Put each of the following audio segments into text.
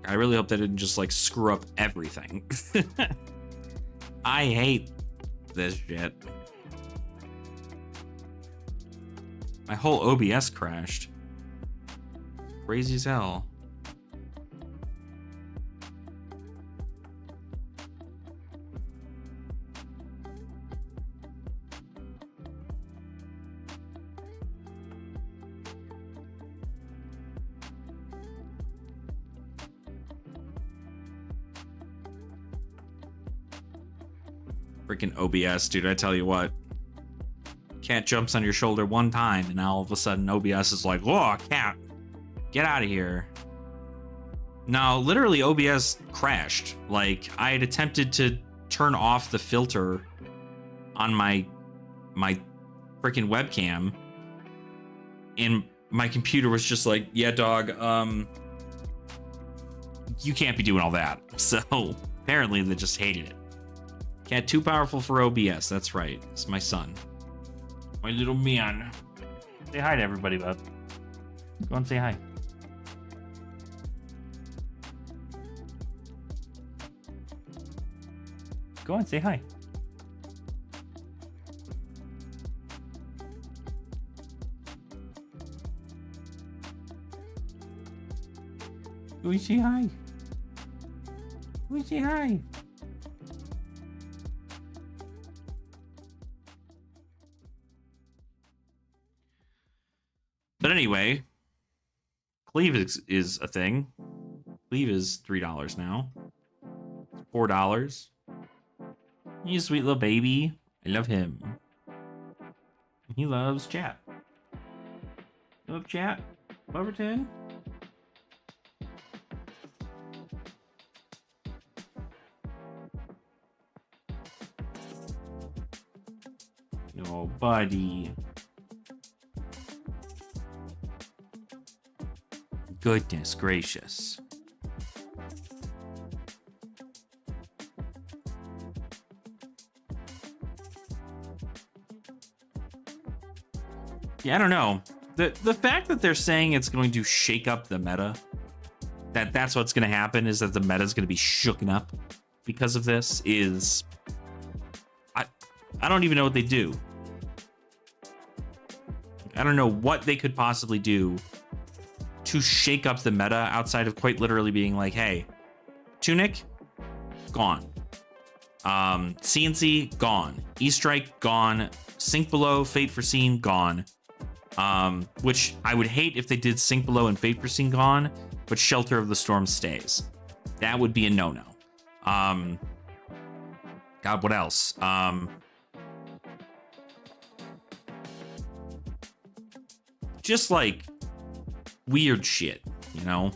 I really hope that didn't just like screw up everything. I hate this shit. My whole OBS crashed. Crazy as hell. Freaking OBS, dude, I tell you what. Cat jumps on your shoulder one time, and now all of a sudden OBS is like, whoa, cat, get out of here. No, literally OBS crashed. Like, I had attempted to turn off the filter on my freaking webcam, and my computer was just like, yeah, dog, you can't be doing all that. So apparently they just hated it. Cat too powerful for OBS. That's right. It's my son. My little man. Say hi to everybody, bub. Go and say hi. Go and say hi. Go and say hi. Go and say hi. But anyway, Cleave is a thing. Cleave is $3 now. $4. He's a sweet little baby. I love him. He loves chat. You love chat, Bubberton? No, buddy. Goodness gracious. Yeah, I don't know. The fact that they're saying it's going to shake up the meta, that's what's going to happen, is that the meta is going to be shooken up because of this, is... I don't even know what they do. I don't know what they could possibly do to shake up the meta outside of quite literally being like, hey, Tunic, gone. CNC, gone. E-Strike, gone. Sink Below, Fate Foreseen, gone. Which I would hate if they did Sink Below and Fate Foreseen gone, but Shelter of the Storm stays. That would be a no-no. God, what else? Just like weird shit, you know?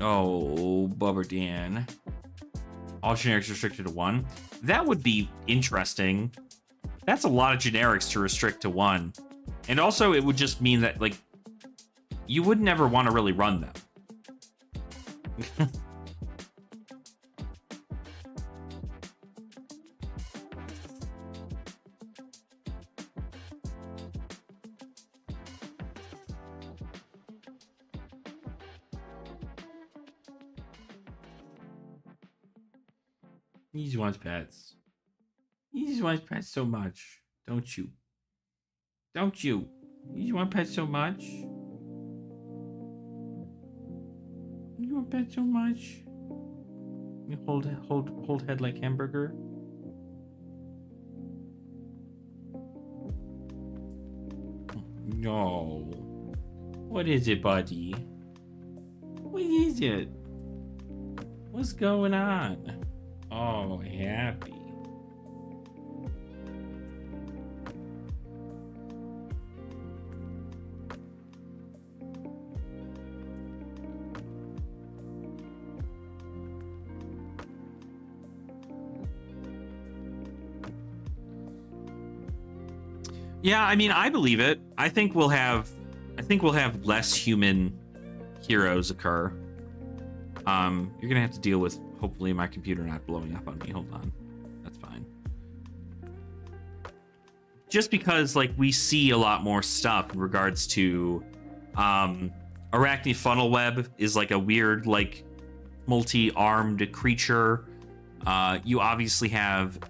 Oh, Bubber Dan. All generics restricted to 1. That would be interesting. That's a lot of generics to restrict to 1. And also, it would just mean that, like, you would never want to really run them. He just wants pets. He just wants pets so much. Don't you? Don't you? You just want pets so much? You want pets so much? You hold head like hamburger. No. What is it, buddy? What is it? What's going on? Oh, happy. Yeah, I mean, I believe it. I think we'll have less human heroes occur. You're gonna have to deal with hopefully my computer not blowing up on me. Hold on. That's fine. just because like we see a lot more stuff in regards to arachne funnel web is like a weird like multi-armed creature. You obviously have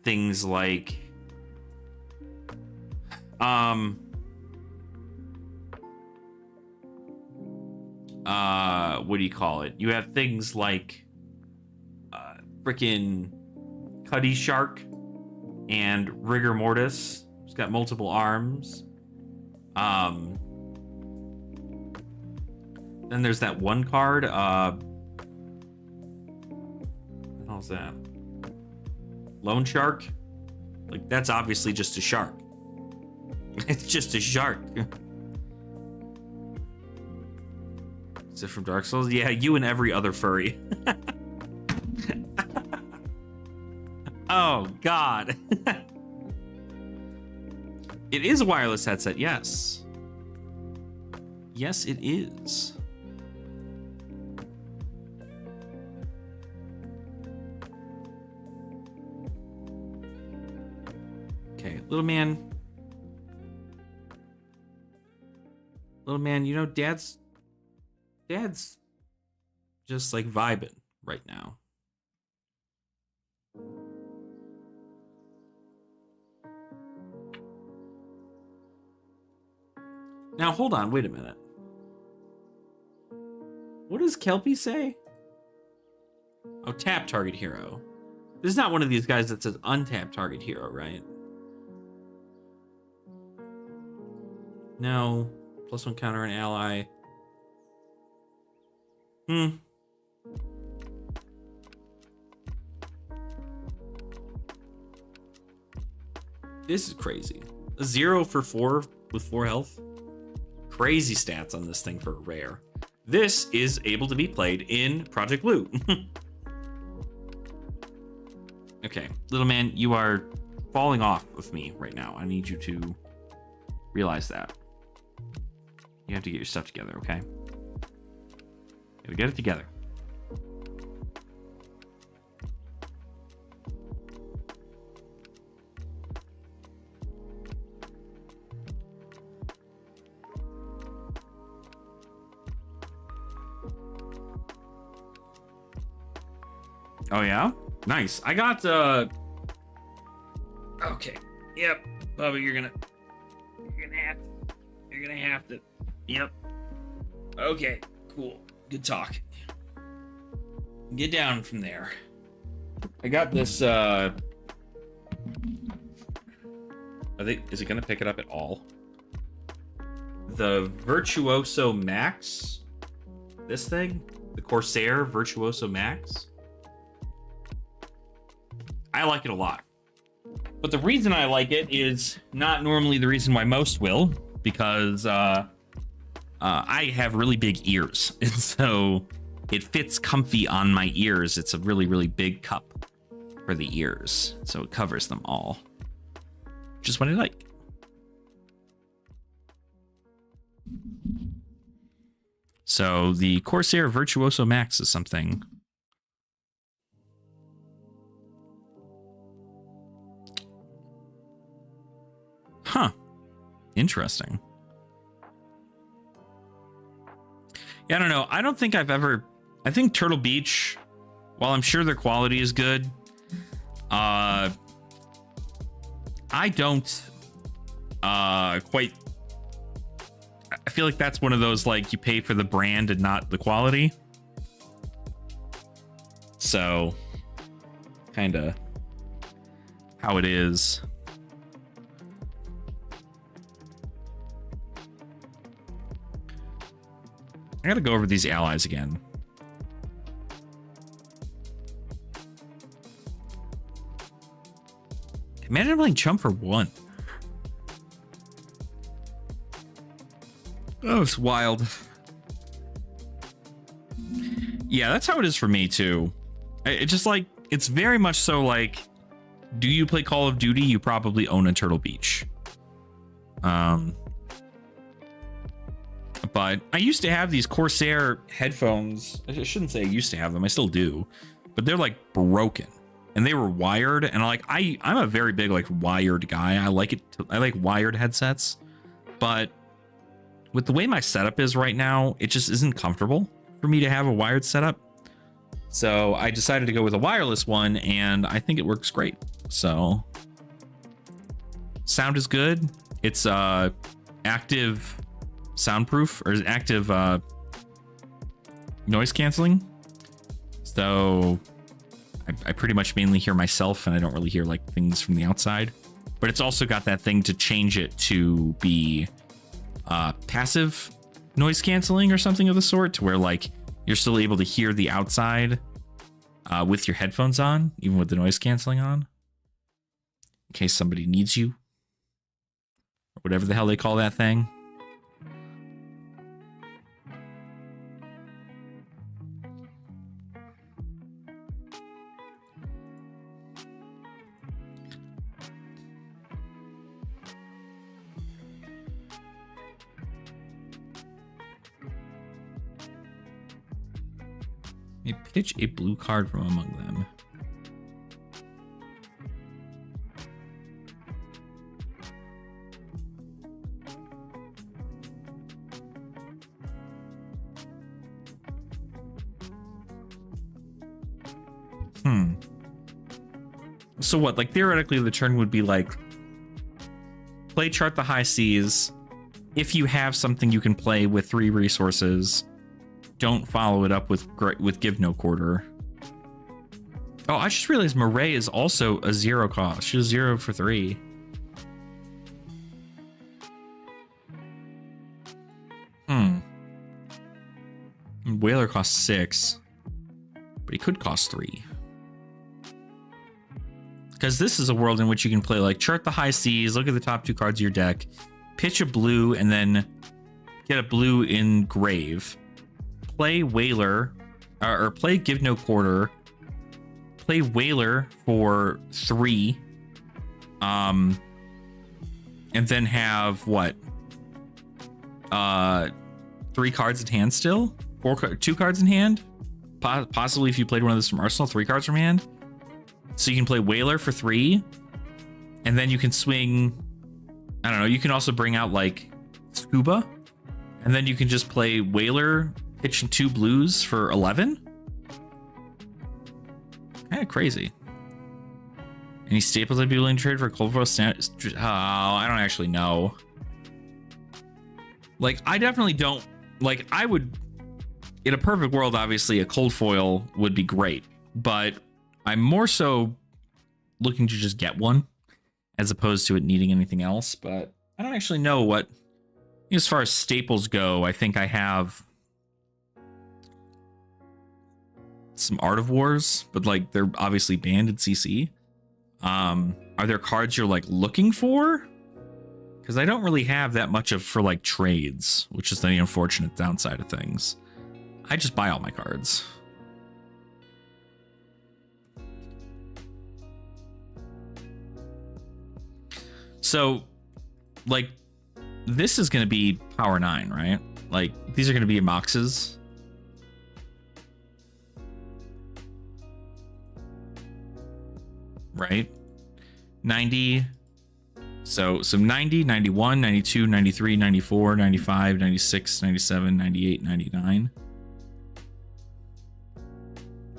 things like what do you call it? You have things like frickin' Cuddy Shark and Rigor Mortis. It's got multiple arms. Then there's that one card. What the hell's that? Lone Shark? Like, that's obviously just a shark. It's just a shark. Is it from Dark Souls? Yeah, you and every other furry. Oh, God. It is a wireless headset, yes. Yes, it is. Okay, little man. Little man, you know, Dad's just like vibing right now. Now, hold on, wait a minute. What does Kelpie say? Oh, tap target hero. This is not one of these guys that says untap target hero, right? No. +1 counter an ally. This is crazy. A 0 for 4 with 4 health. Crazy stats on this thing for a rare. This is able to be played in Project Blue. Okay, little man, you are falling off of me right now. I need you to realize that. You have to get your stuff together, okay? You gotta get it together. Oh yeah? Nice. I got okay. Yep. Bubba, you're gonna have to. Yep. Okay, cool. Good talk. Get down from there. I got this is it gonna pick it up at all? The Virtuoso Max? This thing? The Corsair Virtuoso Max? I like it a lot. But the reason I like it is not normally the reason why most will, because I have really big ears, and so it fits comfy on my ears. It's a really, really big cup for the ears, so it covers them all. Just what I like. So the Corsair Virtuoso Max is something. Huh. Interesting. Yeah, I don't know. I don't think I've ever... I think Turtle Beach, while I'm sure their quality is good, I don't quite... I feel like that's one of those, like, you pay for the brand and not the quality. So, kind of how it is. I gotta go over these allies again. Imagine playing Chump for 1. Oh, it's wild. Yeah, that's how it is for me too. It just like, it's very much so like, do you play Call of Duty? You probably own a Turtle Beach. But I used to have these Corsair headphones. I shouldn't say I used to have them. I still do. But they're like broken. and they were wired, and I'm a very big like wired guy. I like wired headsets, but with the way my setup is right now, it just isn't comfortable for me to have a wired setup. So I decided to go with a wireless one, and I think it works great. So sound is good. It's active soundproof, or active noise canceling. So I pretty much mainly hear myself, and I don't really hear like things from the outside. But it's also got that thing to change it to be passive noise canceling or something of the sort, to where like you're still able to hear the outside with your headphones on, even with the noise canceling on, in case somebody needs you, or whatever the hell they call that thing. Pitch a blue card from among them. So what, like theoretically the turn would be like play Chart the High Seas. If you have something you can play with 3 resources, don't follow it up with Give No Quarter. Oh, I just realized Marae is also a 0 cost. She's 0 for 3. Whaler costs 6, but he could cost 3. Because this is a world in which you can play like Chart the High Seas, look at the top 2 cards of your deck, pitch a blue, and then get a blue in Grave. Play Whaler, or play Give No Quarter, play Whaler for 3, and then have what? 3 cards in hand still? 2 cards in hand? Possibly if you played one of those from Arsenal, 3 cards from hand. So you can play Whaler for 3, and then you can swing, I don't know, you can also bring out like Scuba, and then you can just play Whaler, pitching 2 blues for 11. Kind of crazy. Any staples I'd be willing to trade for cold foil stand? Oh, I don't actually know. Like, I definitely don't. Like, I would, in a perfect world, obviously a cold foil would be great, but I'm more so looking to just get one as opposed to it needing anything else. But I don't actually know what, as far as staples go, I think I have some Art of Wars, but like they're obviously banned in CC. Are there cards you're like looking for? Because I don't really have that much of for like trades, which is the unfortunate downside of things. I just buy all my cards. So like this is going to be power 9, right? Like these are going to be moxes. Right? 90. So 90, 91, 92, 93, 94, 95, 96, 97, 98, 99.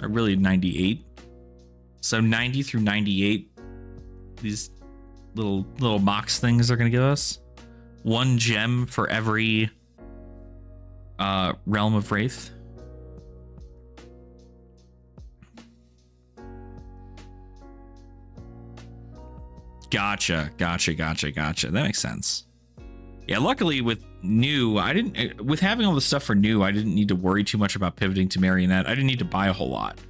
Or really 98. So 90 through 98. These little mox things are going to give us 1 gem for every Realm of Wraith. Gotcha. That makes sense. Yeah, luckily with new, with having all the stuff for new, I didn't need to worry too much about pivoting to Marionette. I didn't need to buy a whole lot.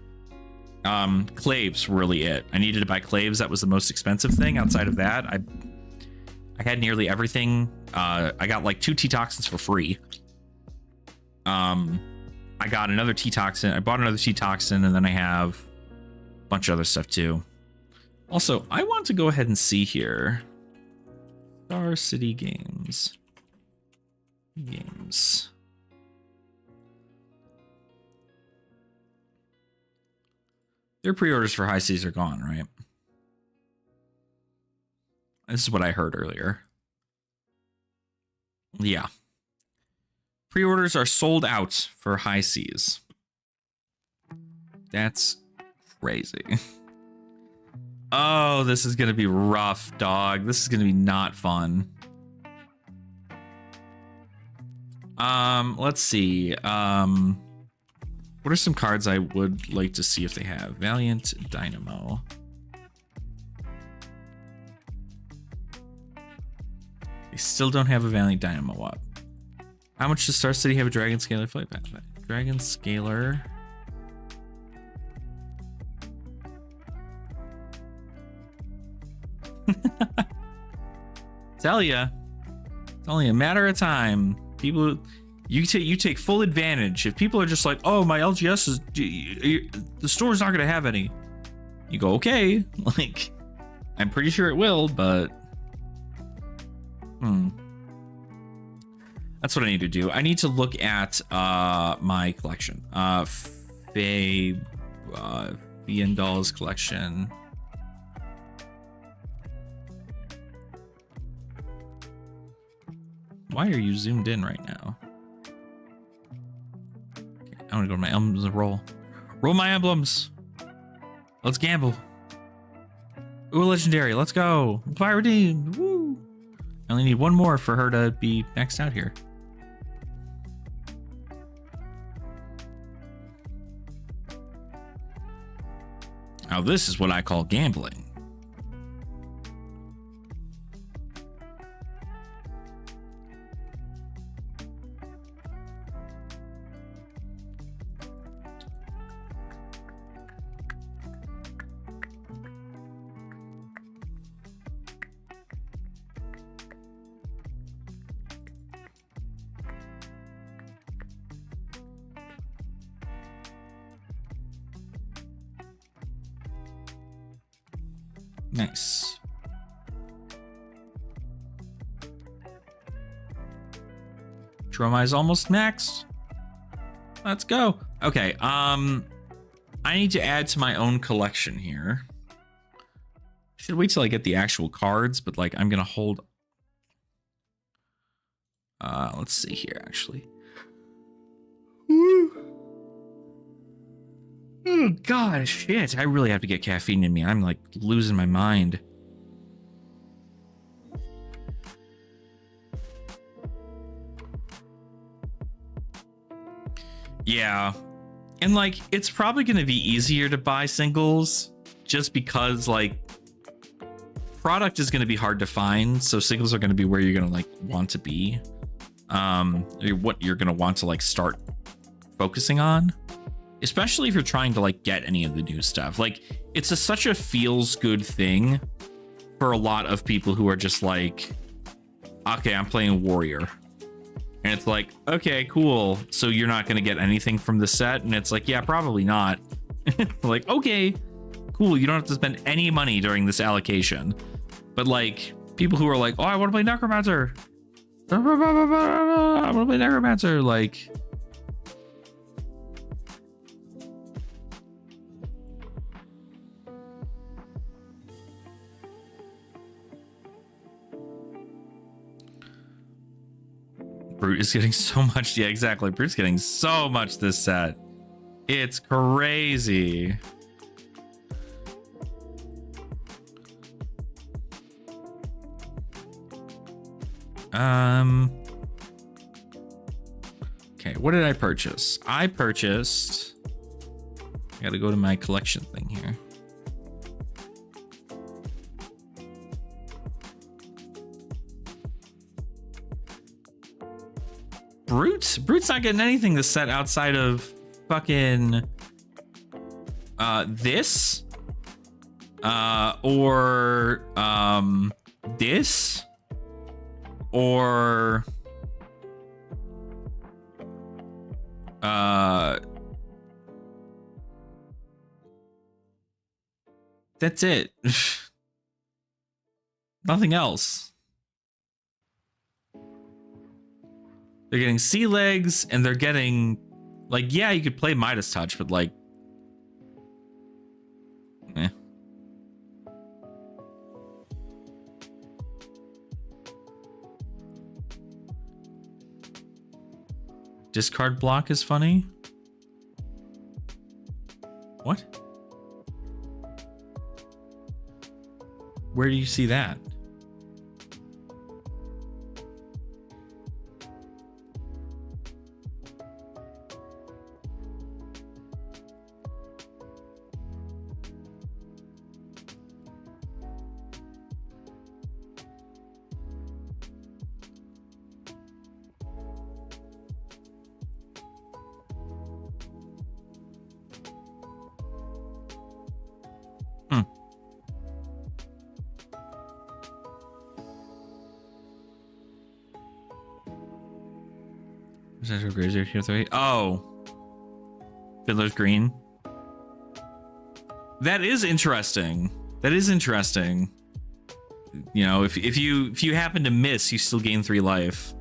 Claves were really it. I needed to buy Claves. That was the most expensive thing. Outside of that, I had nearly everything. I got like 2 T-Toxins for free. I got another T-Toxin. I bought another T-Toxin, and then I have a bunch of other stuff too. Also, I want to go ahead and see here. Star City Games. Their pre-orders for High Seas are gone, right? This is what I heard earlier. Yeah. Pre-orders are sold out for High Seas. That's crazy. Oh, this is going to be rough, dog. This is going to be not fun. Let's see. What are some cards I would like to see if they have? Valiant Dynamo. They still don't have a Valiant Dynamo up. How much does Star City have a Dragon Scalar flight path? Dragon Scalar. Tell ya, it's only a matter of time. People, you take full advantage. If people are just like, oh, my LGS is, the store's not gonna have any. You go, okay, like, I'm pretty sure it will, but that's what I need to do. I need to look at my collection. Viandal's collection. Why are you zoomed in right now? Okay, I want to go to my emblems and roll. Roll my emblems. Let's gamble. Ooh, legendary. Let's go. Buy redeemed. Woo. I only need one more for her to be maxed out here. Now this is what I call gambling. Nice. Dromai is almost maxed. Let's go. Okay, I need to add to my own collection here. Should wait till I get the actual cards, but like I'm gonna hold. Let's see here actually. Woo. Oh god, shit. I really have to get caffeine in me. I'm like losing my mind. Yeah. And like it's probably going to be easier to buy singles just because like product is going to be hard to find, so singles are going to be where you're going to like want to be. What you're going to want to like start focusing on. Especially if you're trying to like get any of the new stuff. Like it's such a feels good thing for a lot of people who are just like, okay, I'm playing Warrior. And it's like, okay, cool. So you're not going to get anything from the set? And it's like, yeah, probably not. Like, okay, cool. You don't have to spend any money during this allocation. But like people who are like, oh, I want to play Necromancer. I want to play Necromancer. Like, Brute is getting so much. Yeah, exactly. Brute's getting so much this set. It's crazy. Okay, what did I purchase? I purchased. I gotta go to my collection thing here. Brute's not getting anything this set outside of fucking this or this or that's it. Nothing else. They're getting sea legs and they're getting like, yeah, you could play Midas Touch, but like Discard block is funny. What? Where do you see that? Oh, Fiddler's Green. That is interesting. That is interesting. You know, if you happen to miss, you still gain 3 life.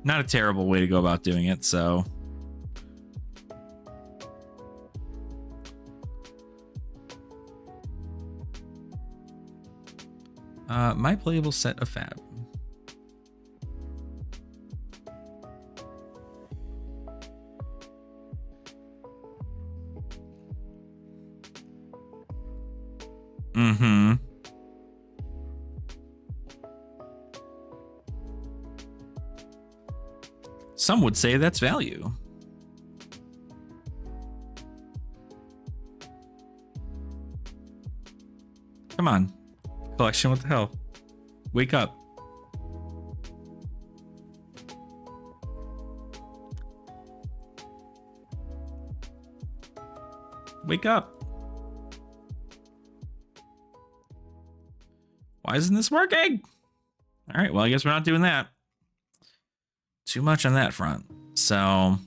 Not a terrible way to go about doing it. So, my playable set of Fab. Mm-hmm. Some would say that's value. Come on. Collection, what the hell? Wake up. Wake up. Why isn't this working? All right, well, I guess we're not doing that. Too much on that front. So,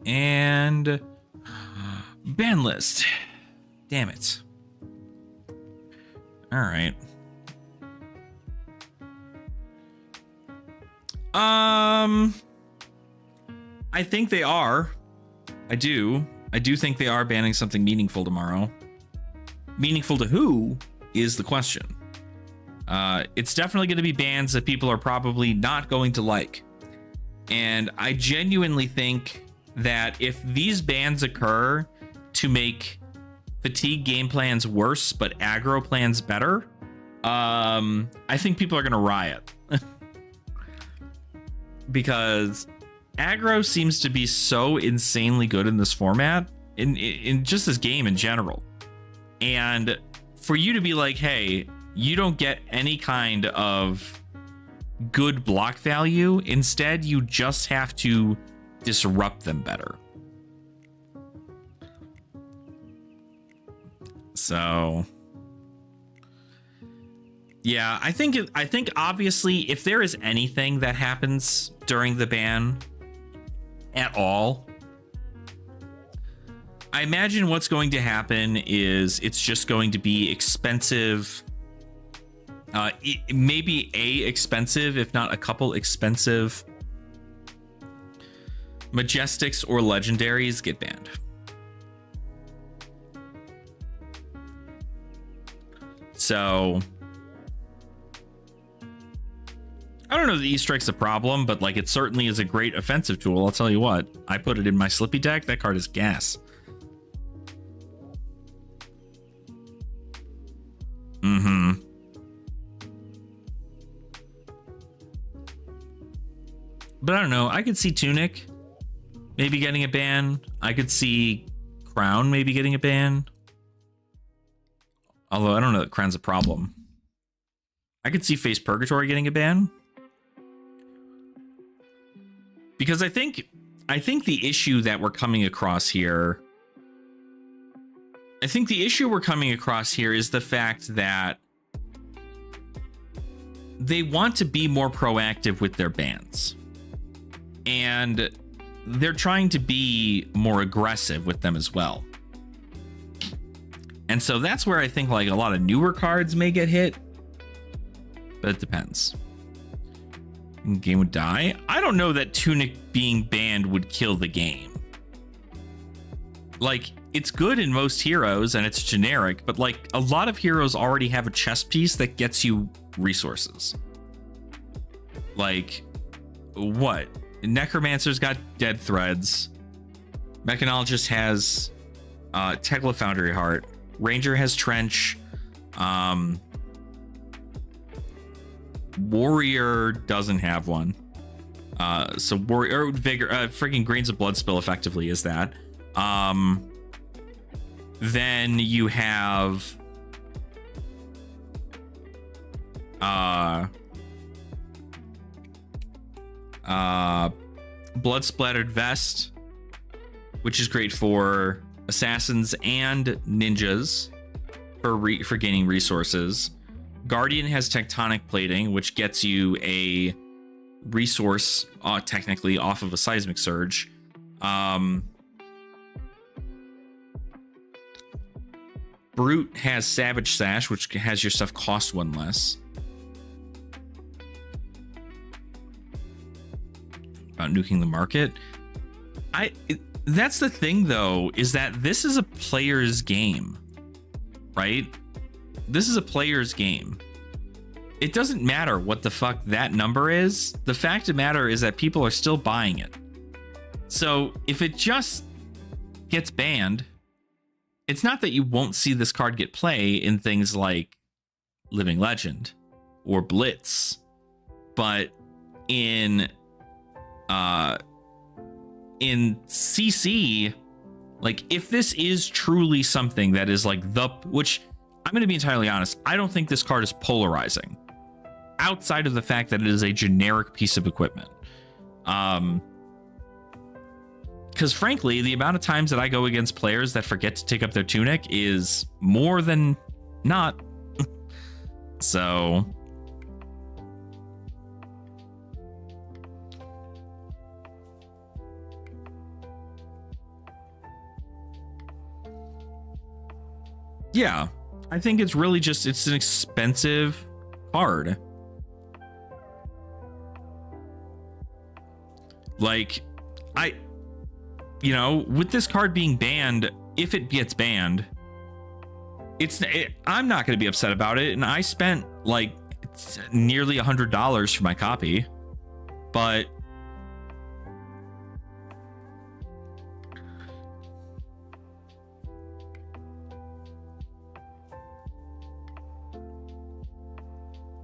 and Banlist. Damn it. All right. I think they are. I do think they are banning something meaningful tomorrow. Meaningful to who is the question. It's definitely going to be bans that people are probably not going to like. And I genuinely think that if these bans occur to make fatigue game plans worse, but aggro plans better, I think people are going to riot. Because aggro seems to be so insanely good in this format, in just this game in general. And for you to be like, hey, you don't get any kind of good block value. Instead, you just have to disrupt them better. So, yeah, I think obviously if there is anything that happens during the ban at all, I imagine what's going to happen is it's just going to be expensive. Maybe expensive, if not a couple expensive Majestics or Legendaries get banned. So, I don't know if the Easter egg's a problem, but like it certainly is a great offensive tool. I'll tell you what, I put it in my Slippy deck. That card is gas. Mm-hmm. But I don't know. I could see Tunic maybe getting a ban. I could see Crown maybe getting a ban. Although I don't know that Crown's a problem. I could see Face Purgatory getting a ban. Because I think the issue that we're coming across here, is the fact that they want to be more proactive with their bans. And they're trying to be more aggressive with them as well. And so that's where I think like a lot of newer cards may get hit. But it depends. Game would die. I don't know that Tunic being banned would kill the game. Like, it's good in most heroes and it's generic, but like a lot of heroes already have a chess piece that gets you resources. Like, what? Necromancer's got Dead Threads. Mechanologist has Tekla Foundry Heart. Ranger has Trench. Warrior doesn't have one. So Warrior Vigor, freaking Grains of Blood Spill effectively is that. Then you have Blood Splattered Vest, which is great for assassins and ninjas for gaining resources. Guardian has Tectonic Plating, which gets you a resource technically off of a Seismic Surge. Brute has Savage Sash, which has your stuff cost 1 less. About nuking the market. That's the thing, though, is that this is a player's game, right? This is a player's game. It doesn't matter what the fuck that number is. The fact of the matter is that people are still buying it. So if it just gets banned, it's not that you won't see this card get play in things like Living Legend or Blitz, but in CC, like, if this is truly something that is like which I'm going to be entirely honest, I don't think this card is polarizing outside of the fact that it is a generic piece of equipment. Because frankly, the amount of times that I go against players that forget to take up their tunic is more than not. So yeah, I think it's really just, it's an expensive card. Like, with this card being banned, if it gets banned, I'm not going to be upset about it. And I spent like nearly $100 for my copy, but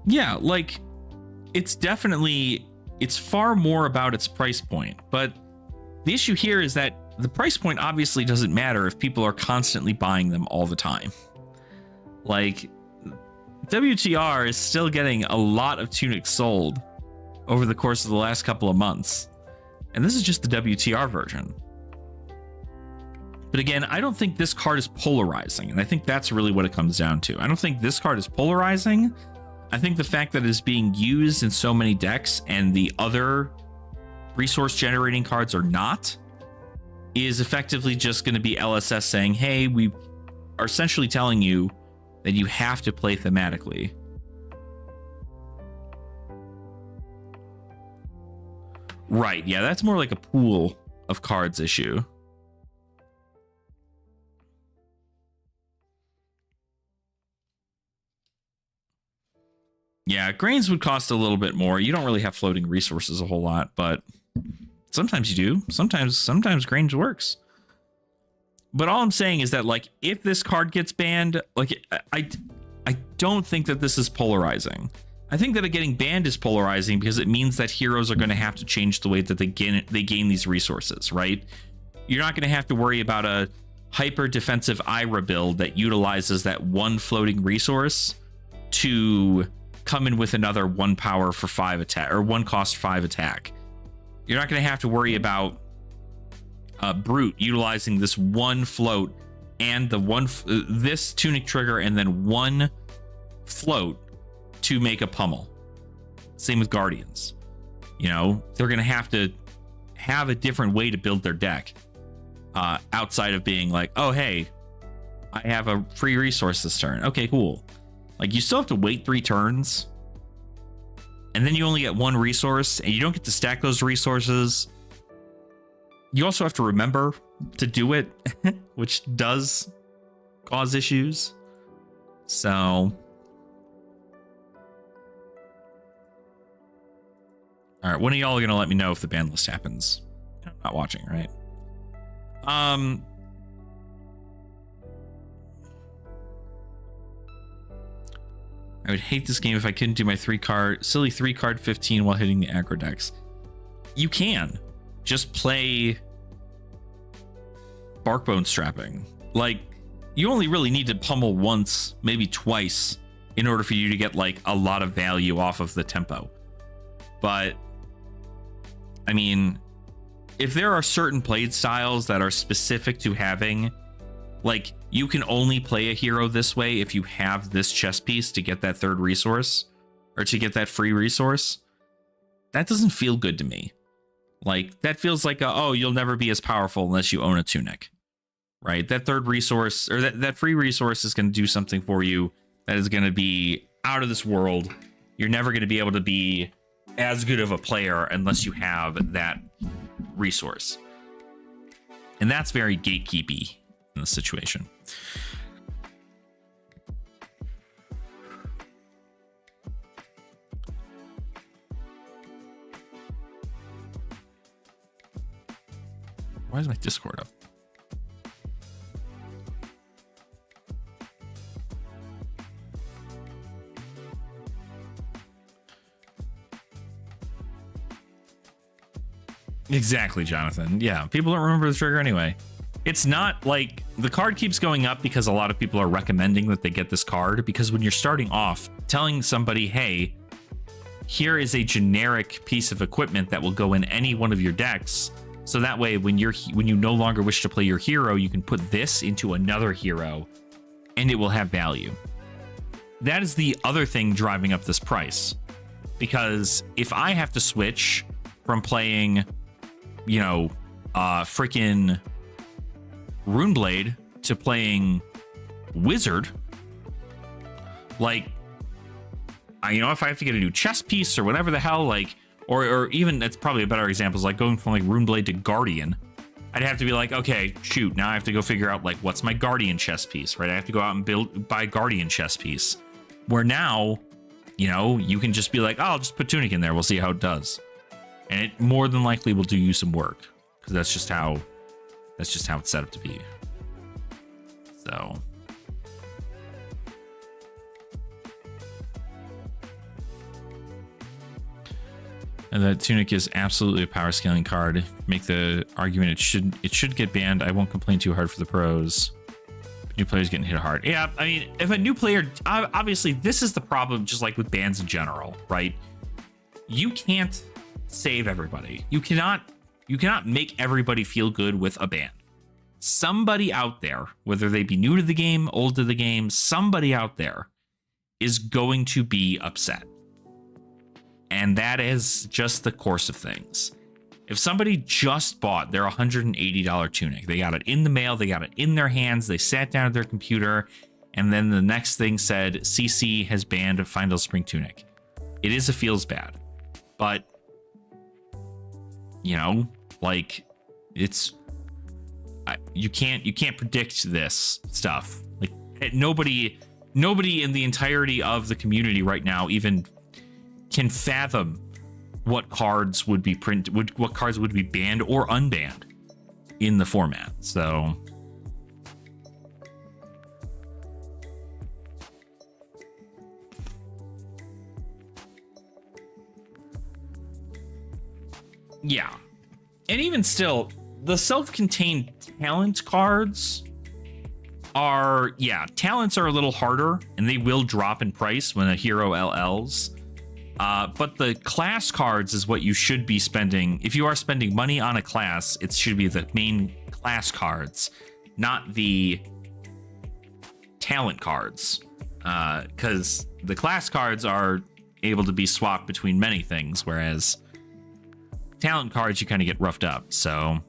yeah, like, it's far more about its price point. But the issue here is that the price point obviously doesn't matter if people are constantly buying them all the time. Like, WTR is still getting a lot of tunics sold over the course of the last couple of months. And this is just the WTR version. But again, I don't think this card is polarizing. And I think that's really what it comes down to. I don't think this card is polarizing. I think the fact that it's being used in so many decks and the other resource generating cards are not is effectively just going to be LSS saying, hey, we are essentially telling you that you have to play thematically. Right, yeah, that's more like a pool of cards issue. Yeah, grains would cost a little bit more. You don't really have floating resources a whole lot, but sometimes you do. Sometimes grains works. But all I'm saying is that, like, if this card gets banned, like, I don't think that this is polarizing. I think that it getting banned is polarizing because it means that heroes are going to have to change the way that they gain these resources, right? You're not going to have to worry about a hyper defensive Ira build that utilizes that one floating resource to come in with another 1 power for 5 attack, or 1 cost 5 attack. You're not going to have to worry about Brute utilizing this one float and the this tunic trigger and then 1 float to make a pummel. Same with Guardians. They're going to have a different way to build their deck outside of being like, oh, hey, I have a free resource this turn. Okay, cool. Like, you still have to wait 3 turns, and then you only get 1 resource, and you don't get to stack those resources. You also have to remember to do it, which does cause issues. So All right, when are y'all gonna let me know if the ban list happens? I'm not watching, right? I would hate this game if I couldn't do my silly 3-card 15 while hitting the aggro decks. You can just play Barkbone Strapping. Like, you only really need to pummel once, maybe twice, in order for you to get like a lot of value off of the tempo. But I mean, if there are certain played styles that are specific to having, like, you can only play a hero this way if you have this chess piece to get that third resource, or to get that free resource, that doesn't feel good to me. Like, that feels like oh, you'll never be as powerful unless you own a tunic, right? That third resource, or that free resource, is going to do something for you that is going to be out of this world. You're never going to be able to be as good of a player unless you have that resource. And that's very gatekeepy in the situation. Why is my Discord up? Exactly, Jonathan. Yeah, people don't remember the trigger anyway. It's not like the card keeps going up because a lot of people are recommending that they get this card, because when you're starting off, telling somebody, hey, here is a generic piece of equipment that will go in any one of your decks, so that way when you no longer wish to play your hero, you can put this into another hero and it will have value. That is the other thing driving up this price, because if I have to switch from playing, you know, freaking Runeblade to playing Wizard, like, if I have to get a new chess piece or whatever the hell, like, or even, that's probably a better example, is like going from like Runeblade to Guardian. I'd have to be like, okay, shoot, now I have to go figure out like what's my Guardian chess piece, right? I have to go out and buy Guardian chess piece. Where now, you can just be like, oh, I'll just put Tunic in there, we'll see how it does. And it more than likely will do you some work, because that's just how it's set up to be. So and that Tunic is absolutely a power scaling card. Make the argument it should get banned. I won't complain too hard for the pros. New players getting hit hard. Yeah, I mean, if a new player, obviously this is the problem, just like with bans in general, right? You can't save everybody. You cannot make everybody feel good with a ban. Somebody out there, whether they be new to the game, old to the game, somebody out there is going to be upset. And that is just the course of things. If somebody just bought their $180 tunic, they got it in the mail, they got it in their hands, they sat down at their computer, and then the next thing said, CC has banned Findel Spring Tunic. It feels bad. But, like, it's, you can't predict this stuff. Like, nobody in the entirety of the community right now even can fathom what cards would be what cards would be banned or unbanned in the format. So yeah. And even still, the self-contained talent cards are, talents are a little harder and they will drop in price when a hero LLs. But the class cards is what you should be spending. If you are spending money on a class, it should be the main class cards, not the talent cards. Because the class cards are able to be swapped between many things, whereas talent cards, you kind of get roughed up. So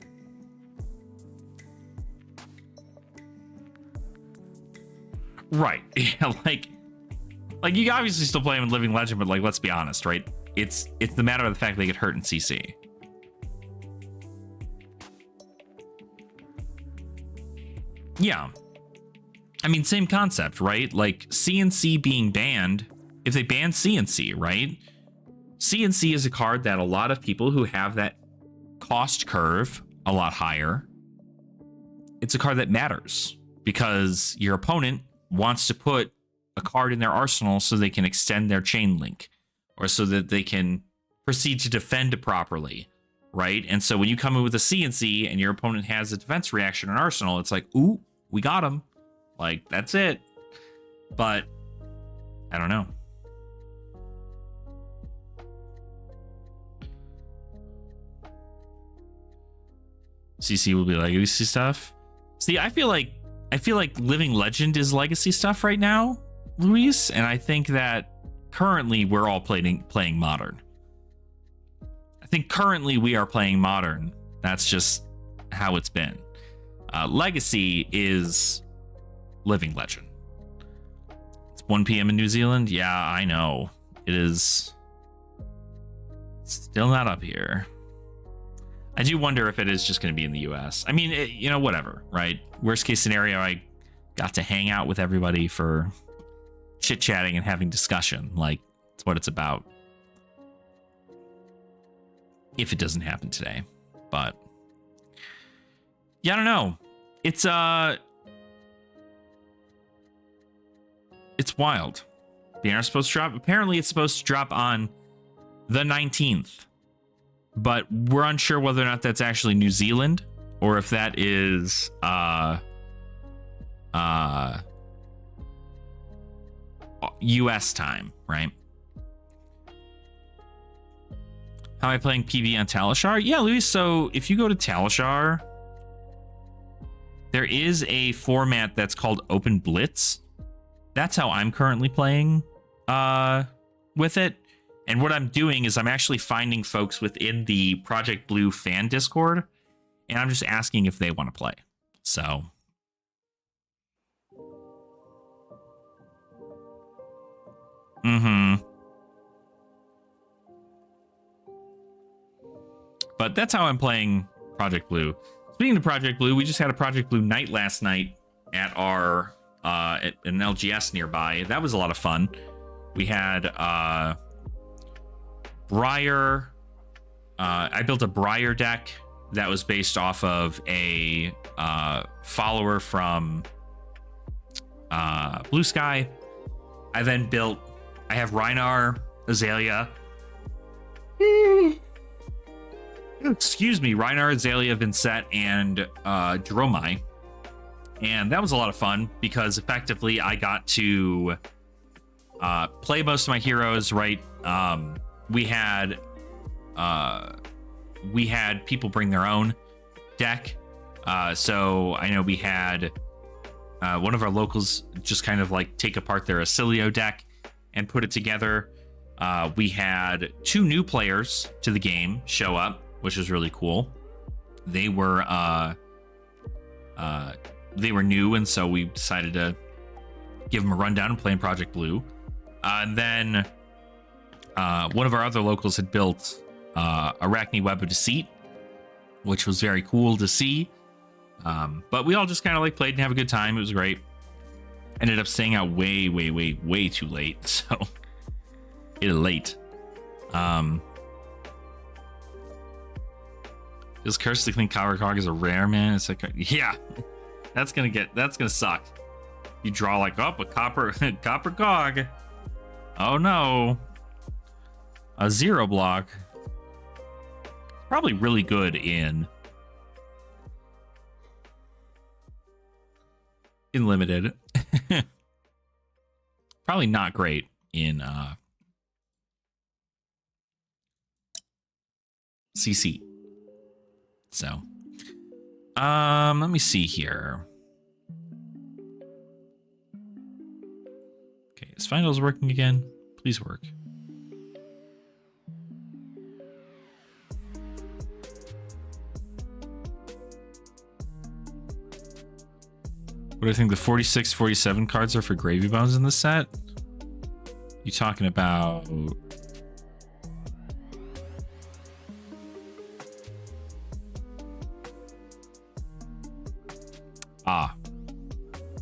right. Yeah, like you obviously still play him in Living Legend, but like, let's be honest, right? It's the matter of the fact they get hurt in CC. Yeah. I mean, same concept, right? Like CNC being banned, if they ban CNC, right? CNC is a card that a lot of people who have that cost curve a lot higher, it's a card that matters because your opponent wants to put a card in their arsenal so they can extend their chain link or so that they can proceed to defend properly, right? And so when you come in with a CNC and your opponent has a defense reaction in arsenal, it's like, ooh, we got him. Like, that's it. But I don't know. CC will be legacy stuff. See, I feel like Living Legend is legacy stuff right now, Luis, and I think that currently we're all playing modern. I think currently we are playing modern. That's just how it's been. Legacy is Living Legend. It's 1 p.m. in New Zealand. Yeah, I know. It is still not up here. I do wonder if it is just going to be in the US. I mean, you know, whatever, right? Worst case scenario, I got to hang out with everybody for chit-chatting and having discussion. Like, it's what it's about. If it doesn't happen today. But yeah, I don't know. It's wild. The air is supposed to drop. Apparently it's supposed to drop on the 19th. But we're unsure whether or not that's actually New Zealand or if that is US time, right? How am I playing PB on Talishar? Yeah, Luis, so if you go to Talishar, there is a format that's called Open Blitz. That's how I'm currently playing with it. And what I'm doing is I'm actually finding folks within the Project Blue fan Discord, and I'm just asking if they want to play. So but that's how I'm playing Project Blue. Speaking of Project Blue, we just had a Project Blue night last night at our at an LGS nearby. That was a lot of fun. We had Briar. I built a Briar deck that was based off of a follower from Bluesky. I have Rhinar, Azalea. Excuse me, Rhinar, Azalea, Vincent, and Dromai. And that was a lot of fun because effectively I got to play most of my heroes, right? We had people bring their own deck. So I know we had one of our locals just kind of like take apart their Acilio deck and put it together. We had 2 new players to the game show up, which was really cool. They were new, and so we decided to give them a rundown and play in Project Blue. And then one of our other locals had built Arachne Web of Deceit, which was very cool to see. But we all just kind of like played and have a good time. It was great. Ended up staying out way too late. So it's late. Is Curse to Clean Copper Cog is a rare, man. It's like, yeah, that's gonna suck. You draw like a copper cog. Oh no. A 0 block. Probably really good in limited. Probably not great in CC. So let me see here. Okay, is finals working again? Please work. What do I think the 46, 47 cards are for Gravy Bones in this set? You talking about...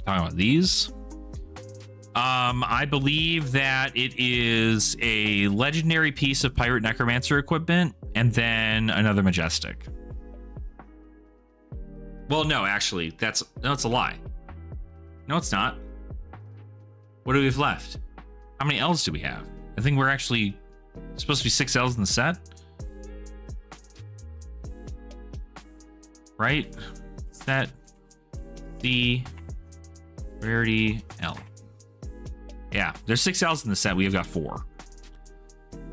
talking about these? I believe that it is a legendary piece of Pirate Necromancer equipment and then another Majestic. Well, no, actually, that's a lie. No, it's not. What do we have left? How many L's do we have? I think we're actually supposed to be 6 L's in the set. Right? Set the rarity L. Yeah, there's 6 L's in the set. We've got 4.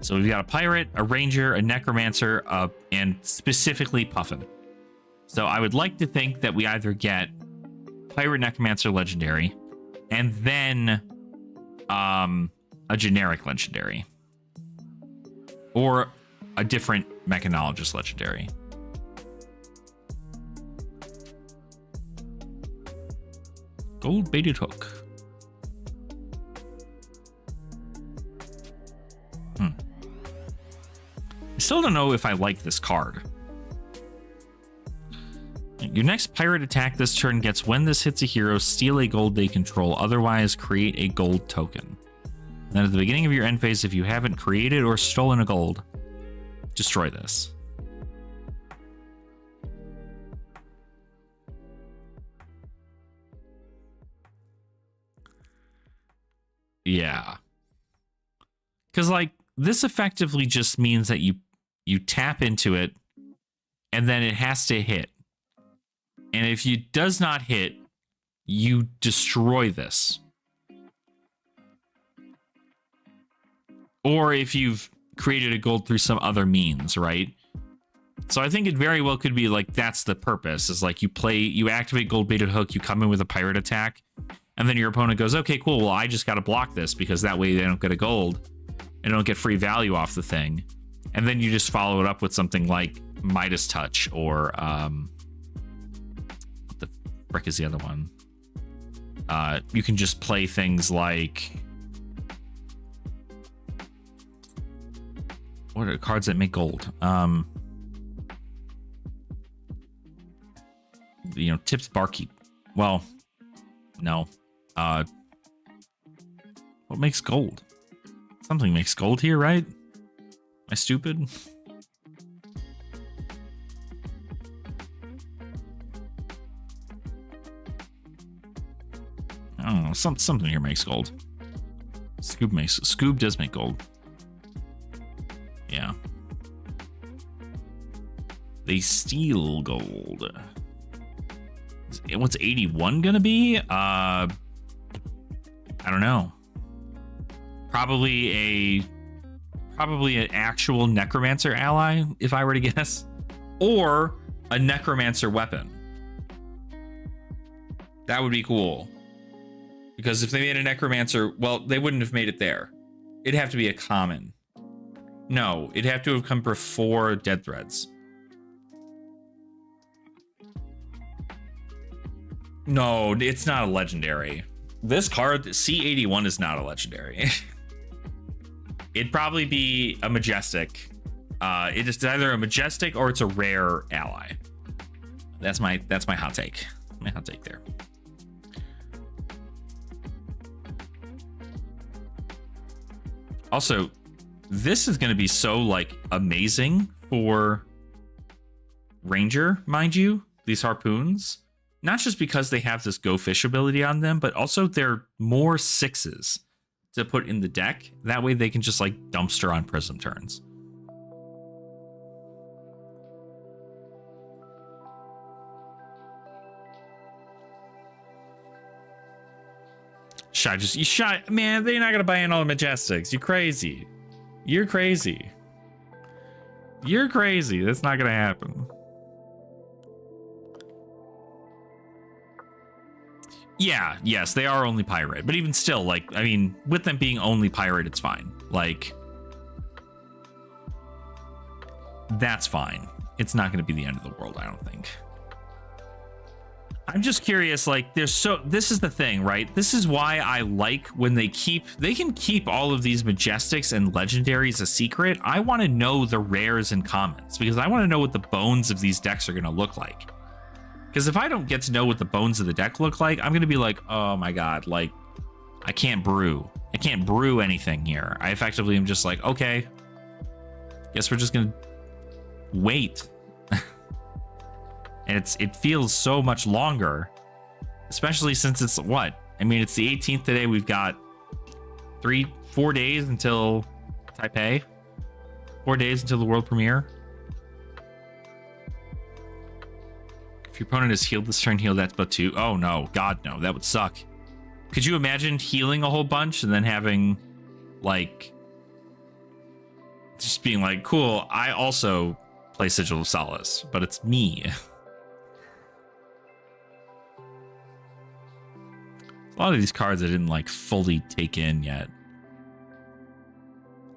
So we've got a pirate, a ranger, a necromancer, and specifically Puffin. So I would like to think that we either get pirate, necromancer, legendary, and then a generic legendary, or a different mechanologist legendary. Gold baited hook. I still don't know if I like this card. Your next pirate attack this turn gets when this hits a hero, steal a gold they control, otherwise create a gold token. Then at the beginning of your end phase, if you haven't created or stolen a gold, destroy this. Yeah. Because, like, this effectively just means that you tap into it, and then it has to hit. And if it does not hit, you destroy this. Or if you've created a gold through some other means, right? So I think it very well could be like that's the purpose. Is like you activate gold baited hook, you come in with a pirate attack, and then your opponent goes, okay, cool, well, I just got to block this because that way they don't get a gold and don't get free value off the thing. And then you just follow it up with something like Midas Touch or what the frick is the other one? You can just play things like, what are cards that make gold? You know, Tips Barkeep. Well, no. What makes gold? Something makes gold here, right? Am I stupid? I don't know. Something here makes gold. Scoob does make gold. Yeah. They steal gold. What's 81 gonna be? I don't know. Probably an actual necromancer ally, if I were to guess, or a necromancer weapon. That would be cool. Because if they made a necromancer, well, they wouldn't have made it there. It'd have to be a common. No, it'd have to have come before Dead Threads. No, it's not a legendary. This card, C81, is not a legendary. It'd probably be a majestic. It is either a majestic or it's a rare ally. That's my hot take. My hot take there. Also, this is going to be so like amazing for Ranger, mind you, these harpoons. Not just because they have this go fish ability on them, but also they're more 6s to put in the deck. That way they can just like dumpster on Prism turns. You shot, man, they're not gonna buy in all the Majestics. You crazy. You're crazy. You're crazy. That's not gonna happen. Yeah, yes, they are only pirate, but even still, like, I mean, with them being only pirate, it's fine. Like, that's fine. It's not going to be the end of the world, I don't think. I'm just curious, like, this is the thing, right? This is why I like when they can keep all of these Majestics and Legendaries a secret. I want to know the rares and commons, because I want to know what the bones of these decks are going to look like. Because if I don't get to know what the bones of the deck look like, I'm going to be like, oh my god, like, I can't brew. I can't brew anything here. I effectively am just like, okay, guess we're just gonna wait. And it feels so much longer, especially since it's what? I mean, it's the 18th today. We've got 4 days until Taipei. 4 days until the world premiere. If your opponent is healed this turn, heal that but 2. Oh no, God no, that would suck. Could you imagine healing a whole bunch and then having, like, just being like, cool, I also play Sigil of Solace, but it's me. A lot of these cards I didn't, like, fully take in yet.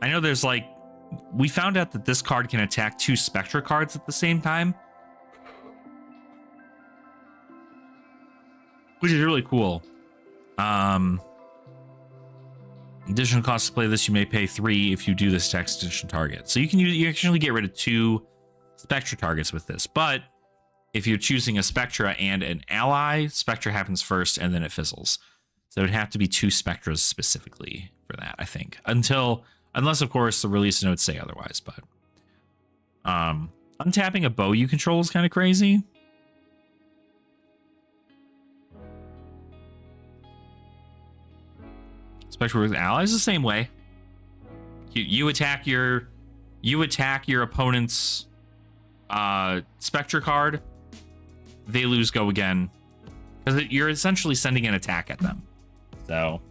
I know there's, like, we found out that this card can attack 2 Spectra cards at the same time, which is really cool. Additional cost to play this, you may pay 3 if you do this to extinction target. So you actually get rid of 2 Spectra targets with this. But if you're choosing a Spectra and an ally, Spectra happens first and then it fizzles. So it'd have to be 2 Spectras specifically for that, I think. Unless of course the release notes say otherwise. But untapping a bow you control is kind of crazy. Spectra with allies the same way. You attack your opponent's Spectra card. They lose go again because you're essentially sending an attack at them. So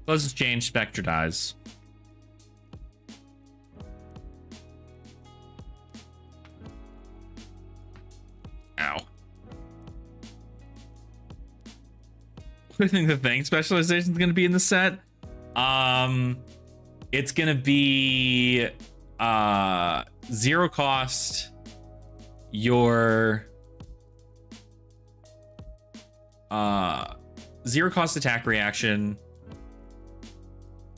close exchange, Spectra dies. Ow. I think the thing specialization is going to be in the set. It's going to be 0 cost. Your 0 cost attack reaction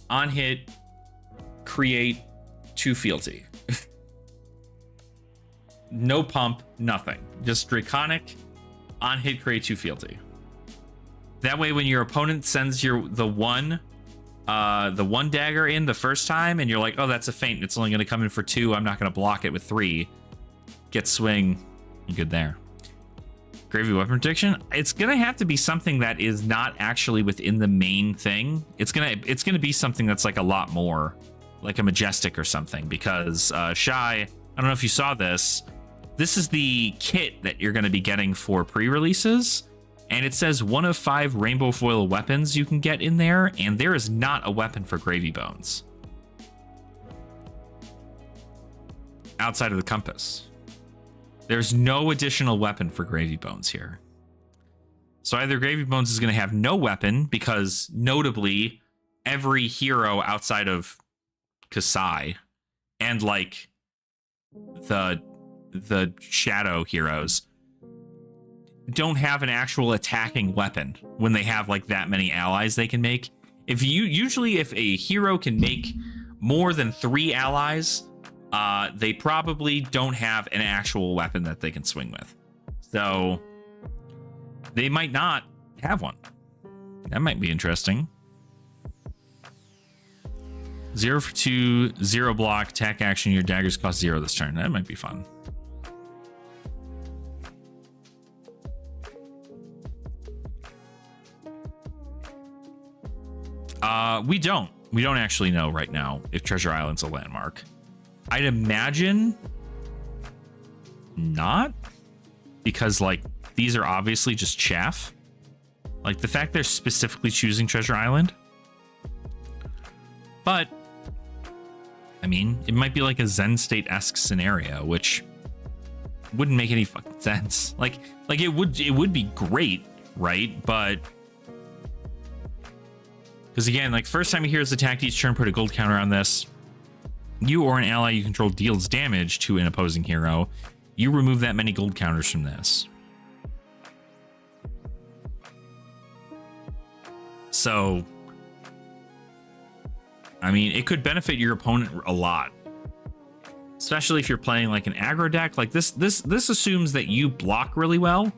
on hit. Create 2 fealty. No pump, nothing. Just draconic on hit. Create 2 fealty. That way, when your opponent sends the one dagger in the first time, and you're like, oh, that's a feint. It's only going to come in for 2. I'm not going to block it with 3. Get swing. You're good there. Gravy weapon prediction. It's going to have to be something that is not actually within the main thing. It's gonna be something that's like a lot more, like a majestic or something. Because Shy, I don't know if you saw this. This is the kit that you're going to be getting for pre-releases. And it says 1 of 5 rainbow foil weapons you can get in there, and there is not a weapon for Gravy Bones outside of the compass. There's no additional weapon for Gravy Bones here. So either Gravy Bones is going to have no weapon, because notably every hero outside of Kasai and like the shadow heroes don't have an actual attacking weapon when they have like that many allies they can make. If a hero can make more than 3 allies, they probably don't have an actual weapon that they can swing with. So they might not have one. That might be interesting. 0 for 2, 0 block, attack action, your daggers cost 0 this turn. That might be fun. We don't actually know right now if Treasure Island's a landmark. I'd imagine not, because like these are obviously just chaff. Like the fact they're specifically choosing Treasure Island. But I mean, it might be like a Zen State-esque scenario, which wouldn't make any fucking sense. Like it would be great, right? But because again, like first time a hero's attacked each turn, put a gold counter on this. You or an ally you control deals damage to an opposing hero. You remove that many gold counters from this. So, I mean, it could benefit your opponent a lot, especially if you're playing like an aggro deck. Like this assumes that you block really well,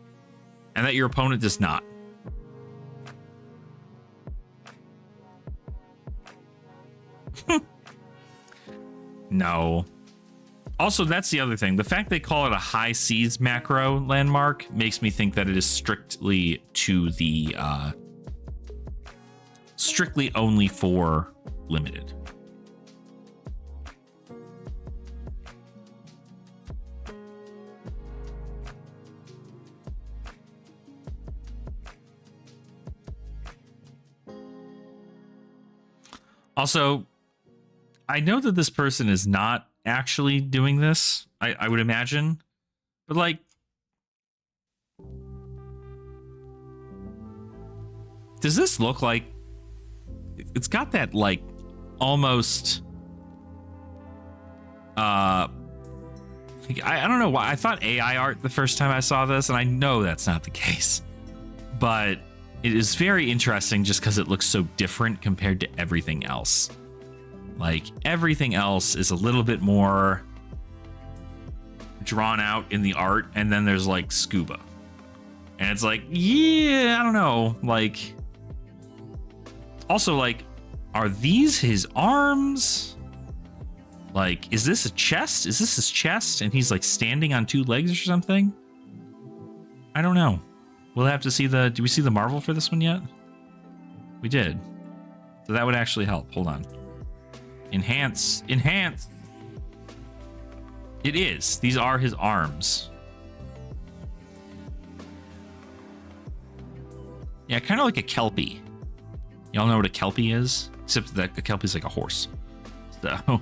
and that your opponent does not. No. Also, that's the other thing. The fact they call it a high seas macro landmark makes me think that it is strictly to the strictly only for limited. Also, I know that this person is not actually doing this, I would imagine, but like, does this look like it's got that like almost I don't know why I thought AI art the first time I saw this, and I know that's not the case, but it is very interesting just because it looks so different compared to everything else. Like, everything else is a little bit more drawn out in the art, and then there's like scuba. And it's like, yeah, I don't know. Like, also, like, are these his arms? Like, is this a chest? Is this his chest? And he's like standing on two legs or something? I don't know. We'll have to see did we see the Marvel for this one yet? We did. So that would actually help. Hold on. Enhance. Enhance. It is. These are his arms. Yeah, kind of like a Kelpie. Y'all know what a Kelpie is? Except that a Kelpie is like a horse. So...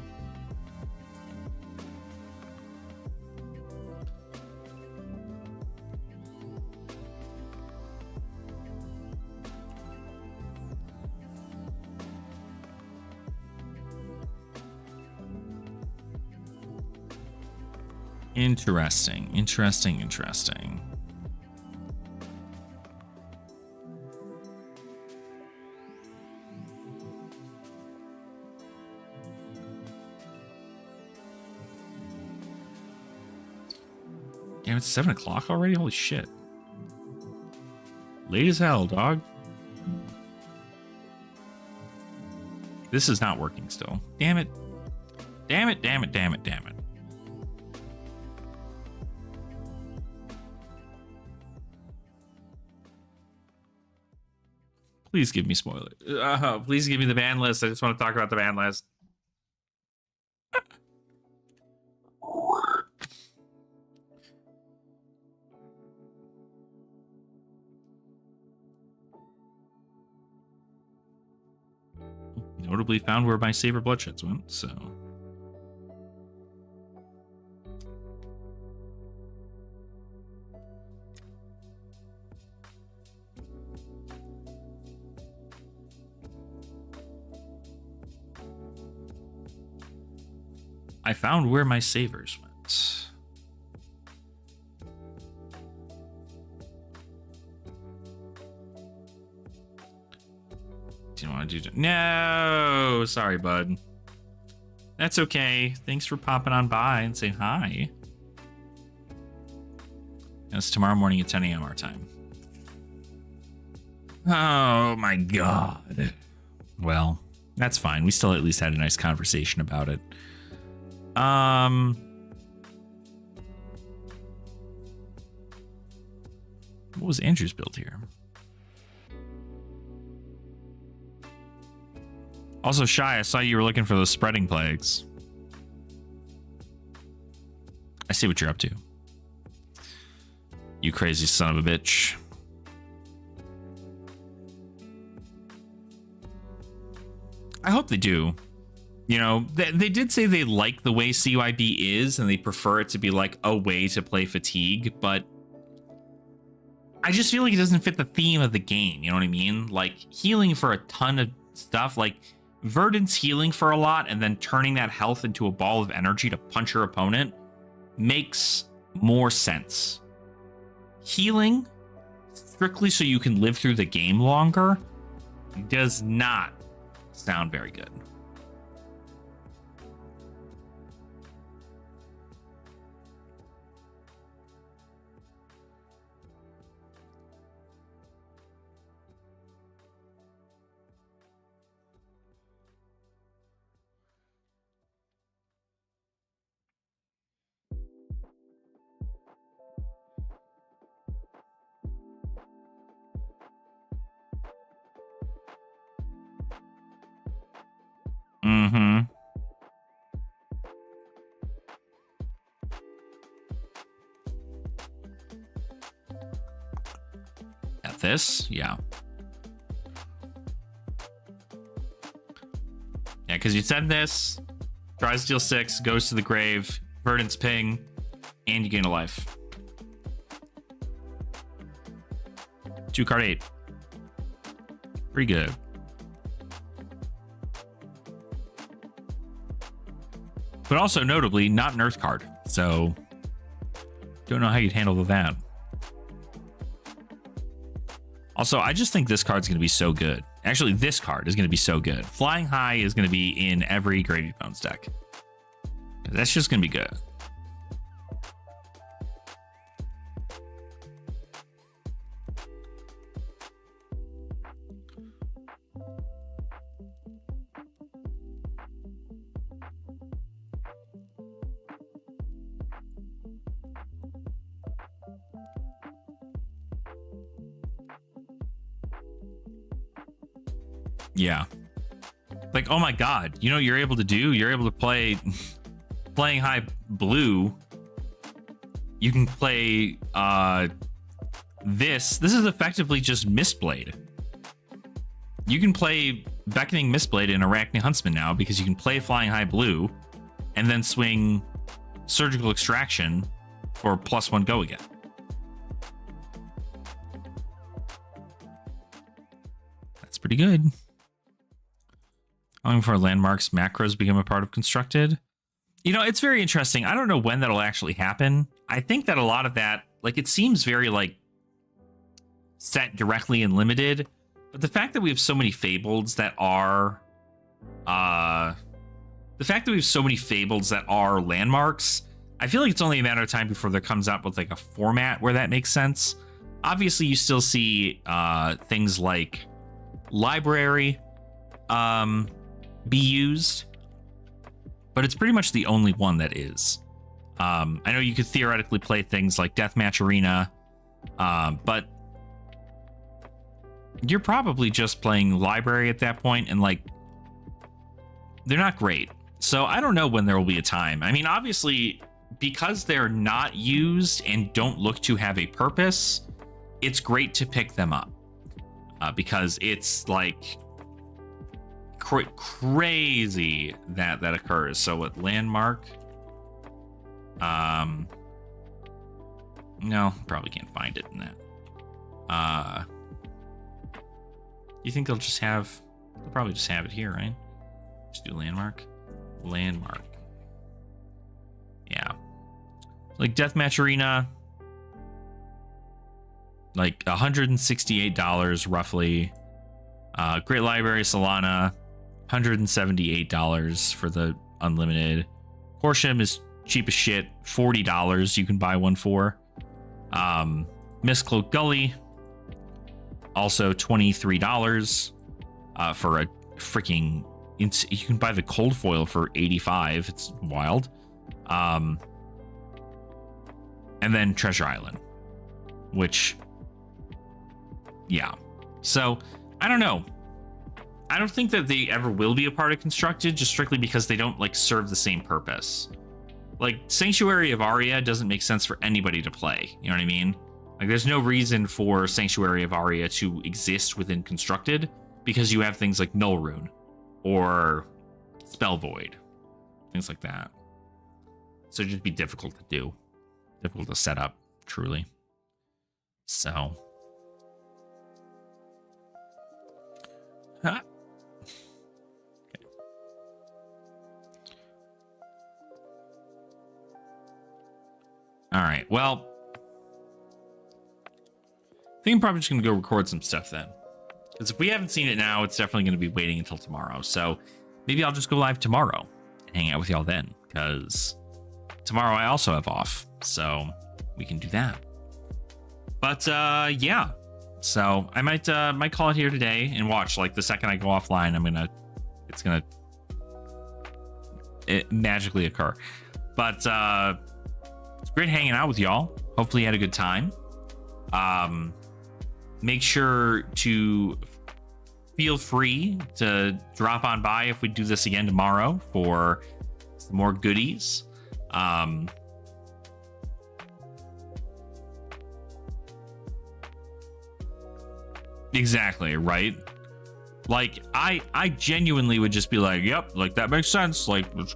Interesting, interesting, interesting. Damn, it's 7 o'clock already? Holy shit. Late as hell, dog. This is not working still. Damn it. Damn it, damn it, damn it, damn it. Please give me spoilers. Please give me the ban list. I just want to talk about the ban list. Notably found where my Saber Bloodsheds went, so... I found where my savers went. Do you want to do... No! Sorry, bud. That's okay. Thanks for popping on by and saying hi. It's tomorrow morning at 10 a.m. our time. Oh, my God. Well, that's fine. We still at least had a nice conversation about it. What was Andrew's build here? Also, Shy, I saw you were looking for those spreading plagues. I see what you're up to. You crazy son of a bitch. I hope they do. You know, they did say they like the way CYB is and they prefer it to be like a way to play Fatigue, but I just feel like it doesn't fit the theme of the game. You know what I mean? Like, healing for a ton of stuff, like Verdant's healing for a lot and then turning that health into a ball of energy to punch your opponent makes more sense. Healing strictly so you can live through the game longer does not sound very good. Mm-hmm. At this, yeah. Yeah, because you send this, tries to deal 6, goes to the grave, Verdant's ping, and you gain a life. 2 card 8. Pretty good. But also, notably, not an Earth card. So, don't know how you'd handle that. Also, I just think this card's going to be so good. Actually, this card is going to be so good. Flying High is going to be in every Gravy Bones deck. That's just going to be good. Yeah. Like, oh my god, you know what you're able to do? You're able to play Flying High blue. You can play this is effectively just Mistblade. You can play Beckoning Mistblade in Arachne Huntsman now because you can play Flying High blue and then swing Surgical Extraction for +1 go again. That's pretty good. Long before landmarks macros become a part of constructed. You know, it's very interesting. I don't know when that'll actually happen. I think that a lot of that, like, it seems very like set directly and limited, but the fact that we have so many fableds that are landmarks, I feel like it's only a matter of time before there comes out with like a format where that makes sense. Obviously, you still see things like library be used, but it's pretty much the only one that is. I know you could theoretically play things like Deathmatch Arena, but you're probably just playing library at that point, and like they're not great. So I don't know when there will be a time. I mean, obviously, because they're not used and don't look to have a purpose, it's great to pick them up because it's like crazy that occurs. So with landmark, no, probably can't find it in that. You think they'll probably just have it here, right? Just do landmark. Yeah, like Deathmatch Arena, like $168 roughly. Great Library Solana, $178 for the unlimited. Horsham is cheap as shit, $40 you can buy one for. Mistcloak Gully, also $23 for a freaking... You can buy the cold foil for $85. It's wild. And then Treasure Island, which... yeah. So, I don't know. I don't think that they ever will be a part of Constructed, just strictly because they don't like serve the same purpose. Like Sanctuary of Aria doesn't make sense for anybody to play. You know what I mean? Like there's no reason for Sanctuary of Aria to exist within Constructed because you have things like Null Rune or Spell Void, things like that. So it'd just be difficult to do, difficult to set up, truly. So. Huh? Okay. All right. Well, I think I'm probably just going to go record some stuff then. Because if we haven't seen it now, it's definitely going to be waiting until tomorrow. So maybe I'll just go live tomorrow and hang out with y'all then. Because tomorrow I also have off. So we can do that. But yeah. So I might call it here today and watch. Like the second I go offline, it's gonna magically occur. But it's great hanging out with y'all. Hopefully you had a good time. Make sure to feel free to drop on by if we do this again tomorrow for some more goodies. Exactly, right? Like, I genuinely would just be like, yep, like that makes sense. Like, it's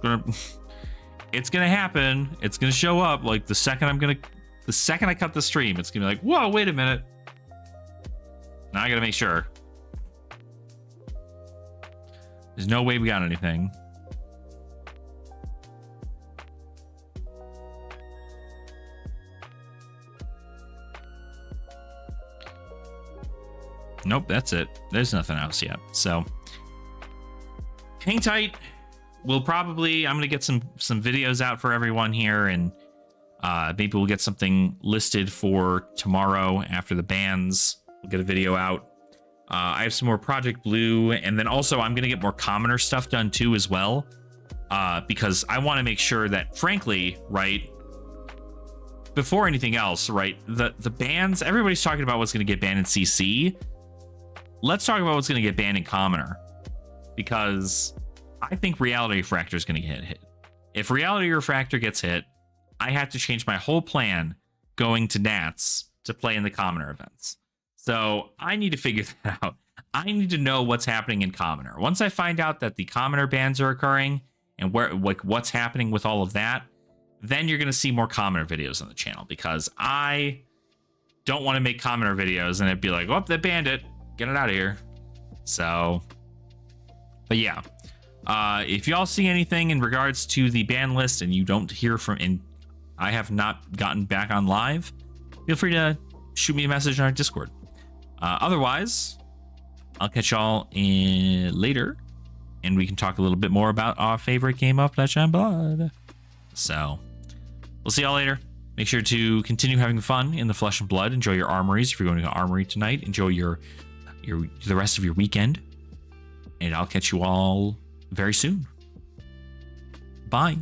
gonna happen. It's gonna show up. Like the second I cut the stream, it's gonna be like, whoa, wait a minute. Now I gotta make sure. There's no way we got anything. Nope, that's it. There's nothing else yet. So hang tight. I'm gonna get some videos out for everyone here, and maybe we'll get something listed for tomorrow after the bans. We'll get a video out. I have some more Project Blue, and then also I'm gonna get more commoner stuff done too as well, because I want to make sure that, frankly, right, before anything else, right, the bans, everybody's talking about what's gonna get banned in CC. Let's talk about what's gonna get banned in commoner, because I think Reality Refractor is going to get hit. If Reality Refractor gets hit, I have to change my whole plan going to Nats to play in the commoner events. So I need to figure that out. I need to know what's happening in commoner. Once I find out that the commoner bans are occurring and what's happening with all of that, then you're going to see more commoner videos on the channel, because I don't want to make commoner videos and it'd be like, oh, they banned it. Get it out of here. So, but yeah. If y'all see anything in regards to the ban list and you don't hear from, and I have not gotten back on live, feel free to shoot me a message on our Discord. Otherwise, I'll catch y'all later, and we can talk a little bit more about our favorite game of Flesh and Blood. So, we'll see y'all later. Make sure to continue having fun in the Flesh and Blood. Enjoy your armories. If you're going to Armory tonight, enjoy the rest of your weekend. And I'll catch you all very soon. Bye.